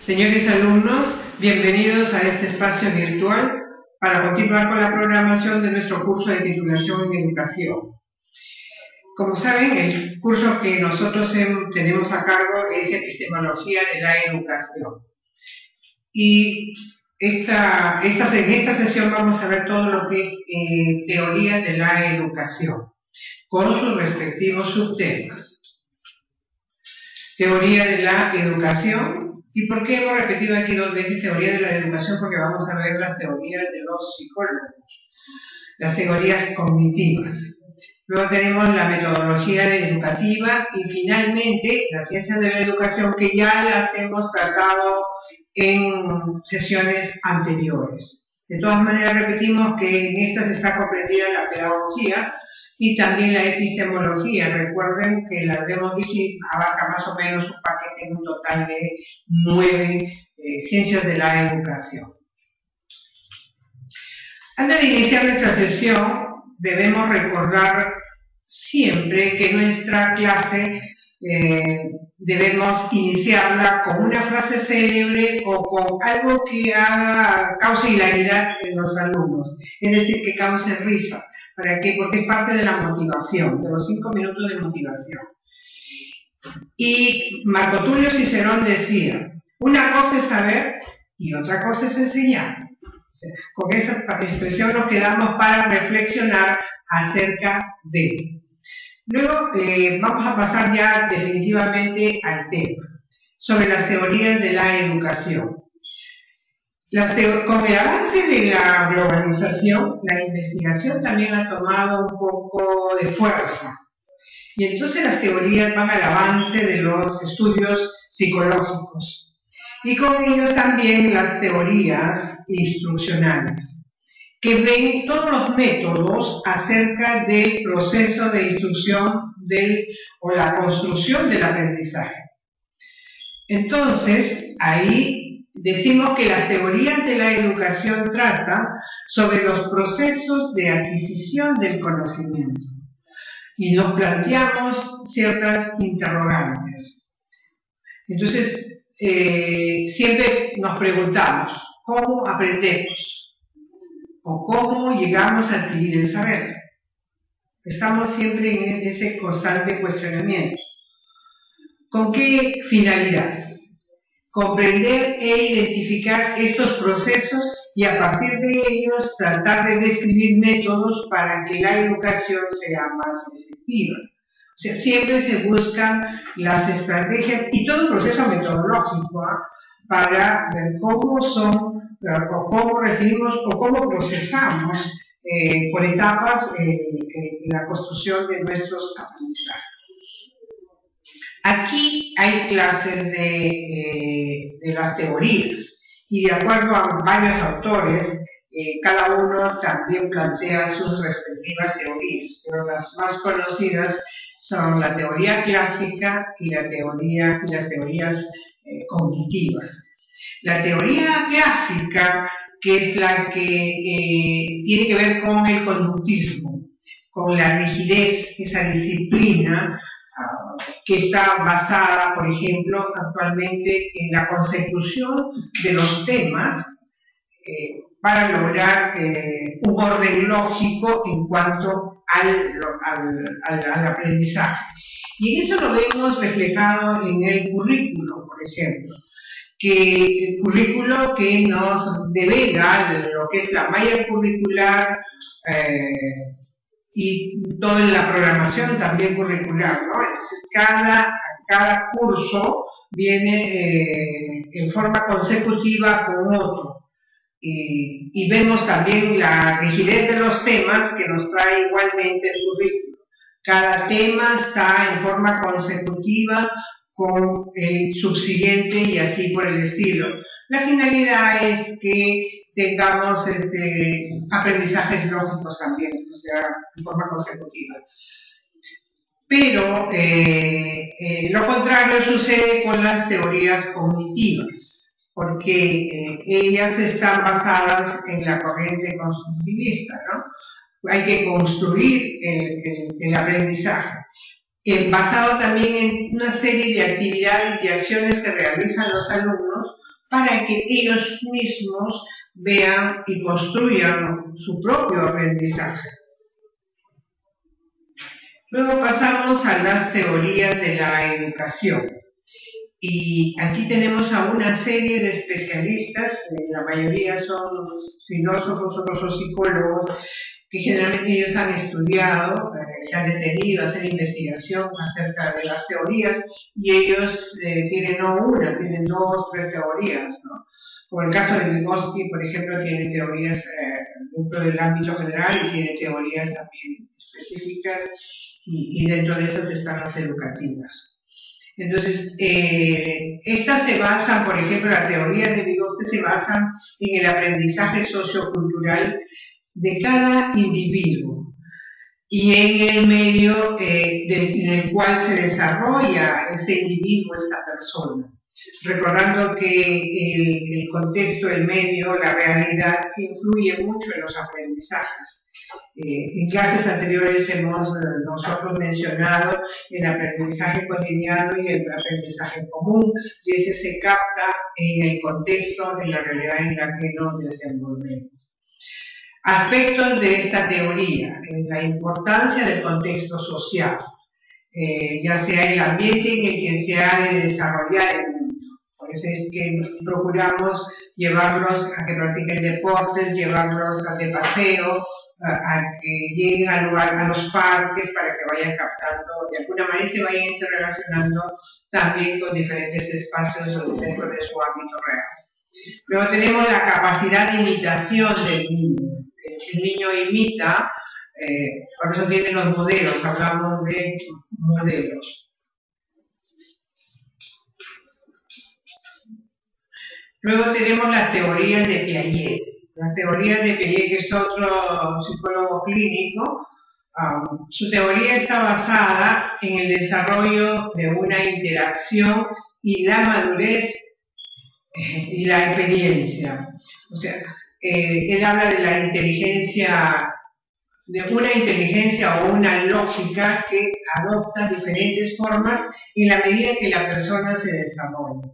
Señores alumnos, bienvenidos a este espacio virtual para continuar con la programación de nuestro curso de titulación en educación. Como saben, el curso que nosotros tenemos a cargo es Epistemología de la Educación. Y en esta sesión vamos a ver todo lo que es teoría de la educación, con sus respectivos subtemas. Teoría de la educación. ¿Y por qué hemos repetido aquí dos veces teoría de la educación? Porque vamos a ver las teorías de los psicólogos, las teorías cognitivas. Luego tenemos la metodología educativa y finalmente las ciencias de la educación, que ya las hemos tratado en sesiones anteriores. De todas maneras, repetimos que en estas está comprendida la pedagogía y también la epistemología. Recuerden que las hemos dicho y abarca más o menos un paquete en un total de 9 ciencias de la educación. Antes de iniciar nuestra sesión, debemos recordar siempre que nuestra clase debemos iniciarla con una frase célebre o con algo que cause hilaridad en los alumnos, es decir, que cause risa. ¿Para qué? Porque es parte de la motivación, de los 5 minutos de motivación. Y Marco Tulio Cicerón decía, una cosa es saber y otra cosa es enseñar. O sea, con esa expresión nos quedamos para reflexionar acerca de. Luego vamos a pasar ya definitivamente al tema, sobre las teorías de la educación. Con el avance de la globalización, la investigación también ha tomado un poco de fuerza. Y entonces las teorías van al avance de los estudios psicológicos. Y con ellos también las teorías instruccionales, que ven todos los métodos acerca del proceso de instrucción o la construcción del aprendizaje. Entonces, ahí decimos que las teorías de la educación tratan sobre los procesos de adquisición del conocimiento y nos planteamos ciertas interrogantes. Entonces, siempre nos preguntamos, ¿cómo aprendemos? ¿O cómo llegamos a adquirir el saber? Estamos siempre en ese constante cuestionamiento. ¿Con qué finalidad? Comprender e identificar estos procesos y a partir de ellos tratar de describir métodos para que la educación sea más efectiva. O sea, siempre se buscan las estrategias y todo el proceso metodológico para ver cómo son, o cómo recibimos o cómo procesamos por etapas la construcción de nuestros aprendizajes. Aquí hay clases de las teorías y de acuerdo a varios autores, cada uno también plantea sus respectivas teorías, pero las más conocidas son la teoría clásica y las teorías cognitivas. La teoría clásica, que es la que tiene que ver con el conductismo, con la rigidez, esa disciplina que está basada, por ejemplo, actualmente en la consecución de los temas para lograr un orden lógico en cuanto al aprendizaje. Y eso lo vemos reflejado en el currículo, por ejemplo, que el currículo que nos devela lo que es la malla curricular y toda la programación también curricular, ¿no? Entonces cada curso viene en forma consecutiva con otro y vemos también la rigidez de los temas que nos trae igualmente el currículo. Cada tema está en forma consecutiva con el subsiguiente y así por el estilo. La finalidad es que tengamos aprendizajes lógicos también, o sea, en forma consecutiva. Pero lo contrario sucede con las teorías cognitivas, porque ellas están basadas en la corriente constructivista, ¿no? Hay que construir el aprendizaje, basado también en una serie de actividades y acciones que realizan los alumnos para que ellos mismos vean y construyan su propio aprendizaje. Luego pasamos a las teorías de la educación. Y aquí tenemos a una serie de especialistas, la mayoría son filósofos, otros son psicólogos, que generalmente ellos han estudiado, se han detenido a hacer investigación acerca de las teorías, y ellos tienen no una, tienen 2, 3 teorías, ¿no? Como el caso de Vygotsky, por ejemplo, tiene teorías dentro del ámbito general y tiene teorías también específicas, y dentro de esas están las educativas. Entonces, estas se basan, por ejemplo, las teorías de Vygotsky se basan en el aprendizaje sociocultural de cada individuo y en el medio en el cual se desarrolla este individuo, esta persona. Recordando que el contexto, el medio, la realidad influye mucho en los aprendizajes. En clases anteriores hemos nosotros mencionado el aprendizaje cotidiano y el aprendizaje común, y ese se capta en el contexto de la realidad en la que nos desenvolvemos. Aspectos de esta teoría: la importancia del contexto social, ya sea el ambiente en el que se ha de desarrollar el mundo. Por eso es que procuramos llevarlos a que practiquen deportes, llevarlos de paseo, a que lleguen al lugar, a los parques, para que vayan captando, de alguna manera se vayan interrelacionando también con diferentes espacios dentro de su ámbito real. Luego tenemos la capacidad de imitación del niño. El niño imita, por eso tienen los modelos, hablamos de modelos. Luego tenemos las teorías de Piaget. Las teorías de Piaget, que es otro psicólogo clínico, su teoría está basada en el desarrollo de una interacción y la madurez y la experiencia. O sea, él habla de la inteligencia, de una inteligencia o una lógica que adopta diferentes formas en la medida que la persona se desarrolla.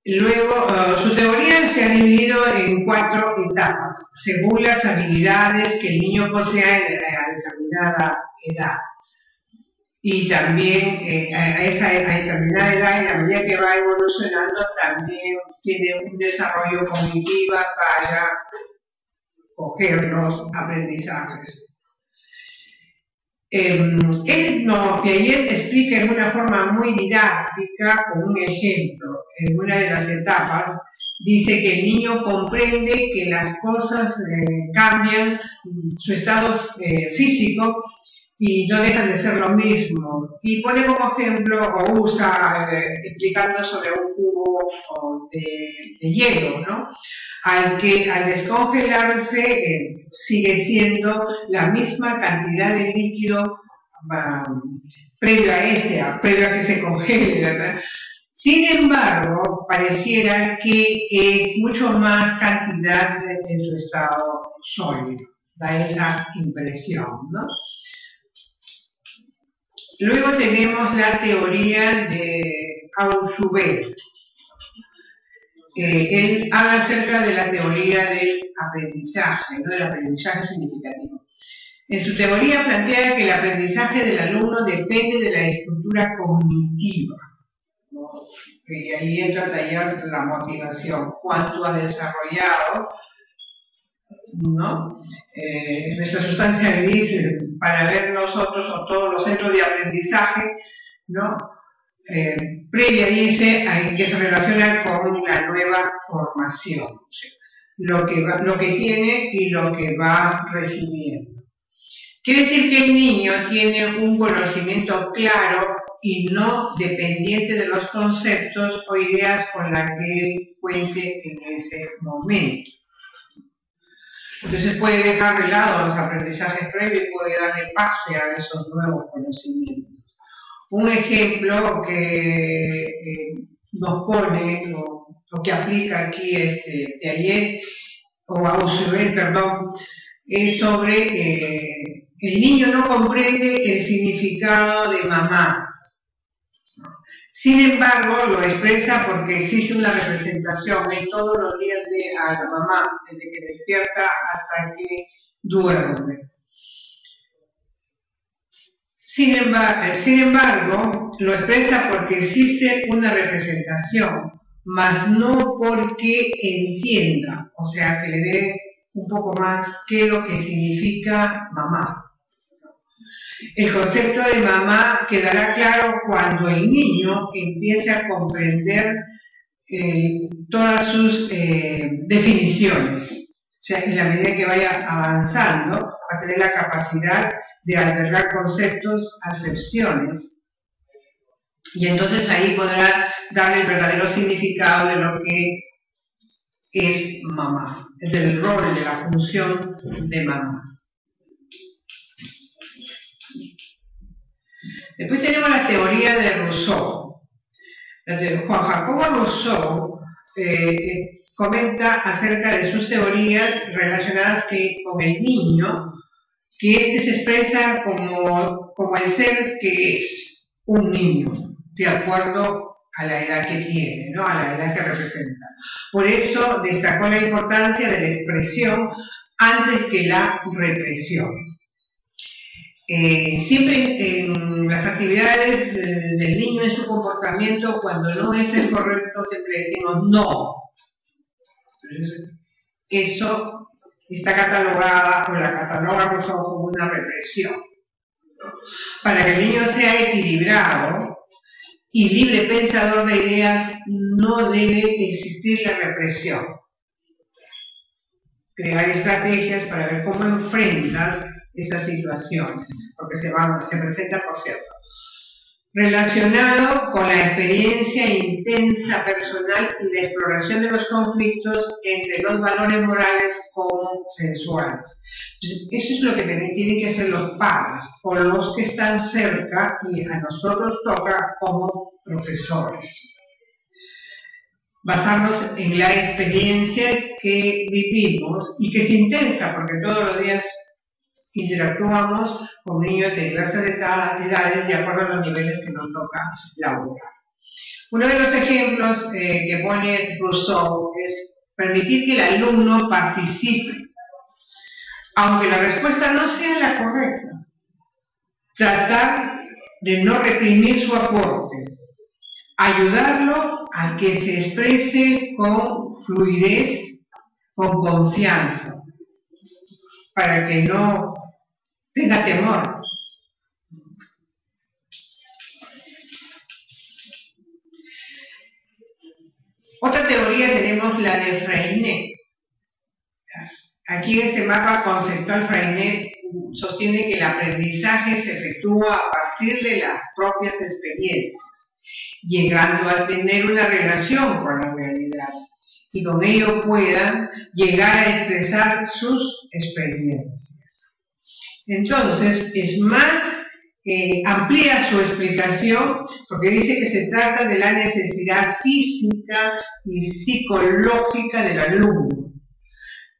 Luego, su teoría se ha dividido en 4 etapas, según las habilidades que el niño posea a determinada edad. Y también a determinada edad, en la medida que va evolucionando, también tiene un desarrollo cognitivo para coger los aprendizajes. Piaget explica en una forma muy didáctica, con un ejemplo. En una de las etapas dice que el niño comprende que las cosas cambian su estado físico y no dejan de ser lo mismo. Y pone como ejemplo, o usa, explicando sobre un cubo de hielo, ¿no? Al que al descongelarse sigue siendo la misma cantidad de líquido previo a que se congele, ¿verdad? Sin embargo, pareciera que es mucho más cantidad en su estado sólido. Da esa impresión, ¿no? Luego tenemos la teoría de Ausubel. Él habla acerca de la teoría del aprendizaje, ¿no? Del aprendizaje significativo. En su teoría plantea que el aprendizaje del alumno depende de la estructura cognitiva, ¿no? Y ahí entra a tallar la motivación, cuánto ha desarrollado, ¿no? Nuestra sustancia gris, para ver nosotros o todos los centros de aprendizaje, ¿no? Previa dice que se relaciona con la nueva formación, o sea, lo que tiene y lo que va recibiendo. Quiere decir que el niño tiene un conocimiento claro y no dependiente de los conceptos o ideas con las que él cuente en ese momento. Entonces puede dejar de lado los aprendizajes previos y puede darle pase a esos nuevos conocimientos. Un ejemplo que nos pone, o que aplica aquí Piaget, o Ausubel, perdón, es sobre el niño no comprende el significado de mamá. Sin embargo, lo expresa porque existe una representación y todos los días ve a la mamá, desde que despierta hasta que duerme. Sin embargo, lo expresa porque existe una representación, mas no porque entienda, o sea, que le dé un poco más qué es lo que significa mamá. El concepto de mamá quedará claro cuando el niño empiece a comprender todas sus definiciones. O sea, en la medida que vaya avanzando, va a tener la capacidad de albergar conceptos, acepciones, y entonces ahí podrá darle el verdadero significado de lo que es mamá, del rol, de la función de mamá. Después tenemos la teoría de Rousseau. Juan Jacobo Rousseau comenta acerca de sus teorías relacionadas con el niño, que este se expresa como el ser que es un niño, de acuerdo a la edad que tiene, ¿no? A la edad que representa. Por eso destacó la importancia de la expresión antes que la represión. Siempre en las actividades del niño, en su comportamiento, cuando no es el correcto, siempre decimos no. Entonces, eso está catalogada o la catalogamos como una represión, ¿no? Para que el niño sea equilibrado y libre pensador de ideas, no debe existir la represión. Crear estrategias para ver cómo enfrentas esas situaciones, porque se presenta, por cierto, relacionado con la experiencia intensa personal y la exploración de los conflictos entre los valores morales como sensuales. Entonces, eso es lo que tienen que hacer los padres o los que están cerca, y a nosotros toca como profesores. Basarnos en la experiencia que vivimos y que es intensa, porque todos los días interactuamos con niños de diversas edades de acuerdo a los niveles que nos toca laborar. Uno de los ejemplos que pone Rousseau es permitir que el alumno participe, aunque la respuesta no sea la correcta. Tratar de no reprimir su aporte, ayudarlo a que se exprese con fluidez, con confianza, para que no tenga temor. Otra teoría tenemos la de Freinet. Aquí en este mapa conceptual, Freinet sostiene que el aprendizaje se efectúa a partir de las propias experiencias, llegando a tener una relación con la realidad, y con ello puedan llegar a expresar sus experiencias. Entonces, es más, amplía su explicación, porque dice que se trata de la necesidad física y psicológica del alumno,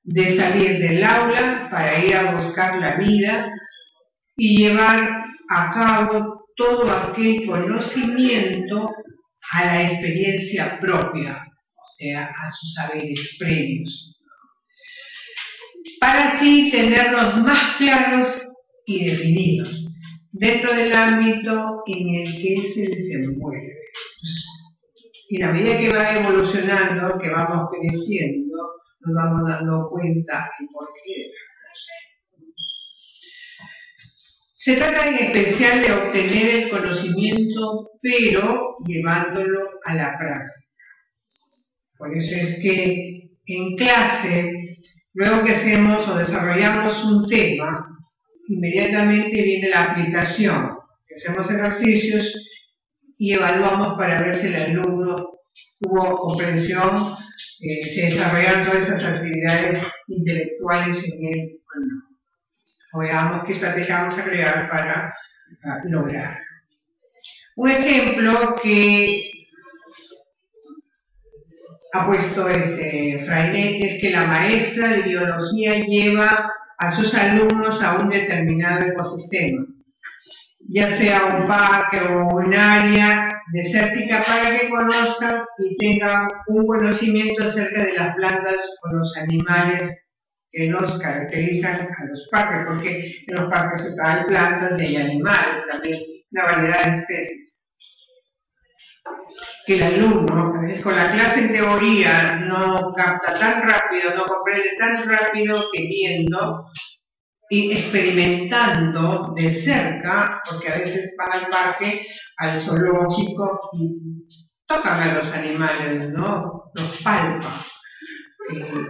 de salir del aula para ir a buscar la vida y llevar a cabo todo aquel conocimiento a la experiencia propia, o sea, a sus saberes previos, para así tenerlos más claros y definidos dentro del ámbito en el que se desenvuelve. Y a la medida que va evolucionando, que vamos creciendo, nos vamos dando cuenta del porqué de las cosas. Se trata en especial de obtener el conocimiento, pero llevándolo a la práctica. Por eso es que en clase, luego que hacemos o desarrollamos un tema, inmediatamente viene la aplicación. Hacemos ejercicios y evaluamos para ver si el alumno tuvo comprensión, se desarrollaron todas esas actividades intelectuales en él o no. O veamos qué estrategia vamos a crear para lograr. Un ejemplo que ha puesto Freinet es que la maestra de biología lleva a sus alumnos a un determinado ecosistema, ya sea un parque o un área desértica para que conozcan y tengan un conocimiento acerca de las plantas o los animales que nos caracterizan a los parques, porque en los parques hay plantas y hay animales, también una variedad de especies. Que el alumno, a veces con la clase en teoría, no capta tan rápido, no comprende tan rápido que viendo y experimentando de cerca, porque a veces van al parque, al zoológico y tocan a los animales, ¿no? Los palpan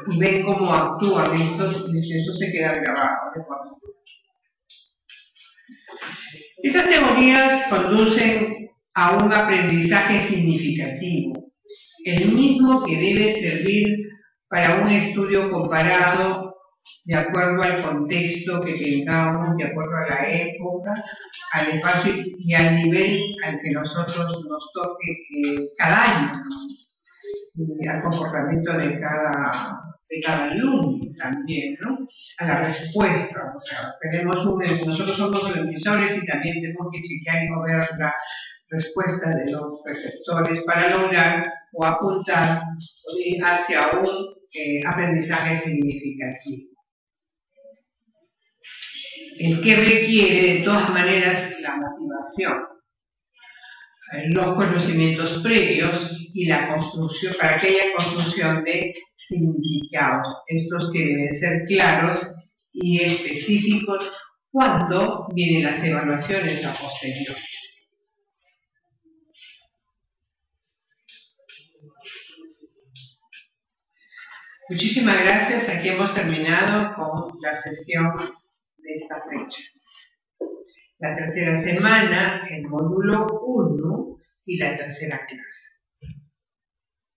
y ven cómo actúan estos y eso se queda grabado de por vida. Estas teorías conducen a un aprendizaje significativo, el mismo que debe servir para un estudio comparado de acuerdo al contexto que tengamos, de acuerdo a la época, al espacio y al nivel al que nosotros nos toque cada año, ¿no? Y al comportamiento de cada alumno también, ¿no? A la respuesta, o sea, nosotros somos los emisores y también tenemos que chequear y ver la respuesta de los receptores para lograr o apuntar hacia un aprendizaje significativo. El que requiere de todas maneras la motivación, los conocimientos previos y la construcción, para que haya construcción de significados, estos que deben ser claros y específicos cuando vienen las evaluaciones a posteriori. Muchísimas gracias, aquí hemos terminado con la sesión de esta fecha. La tercera semana, el módulo 1 y la tercera clase.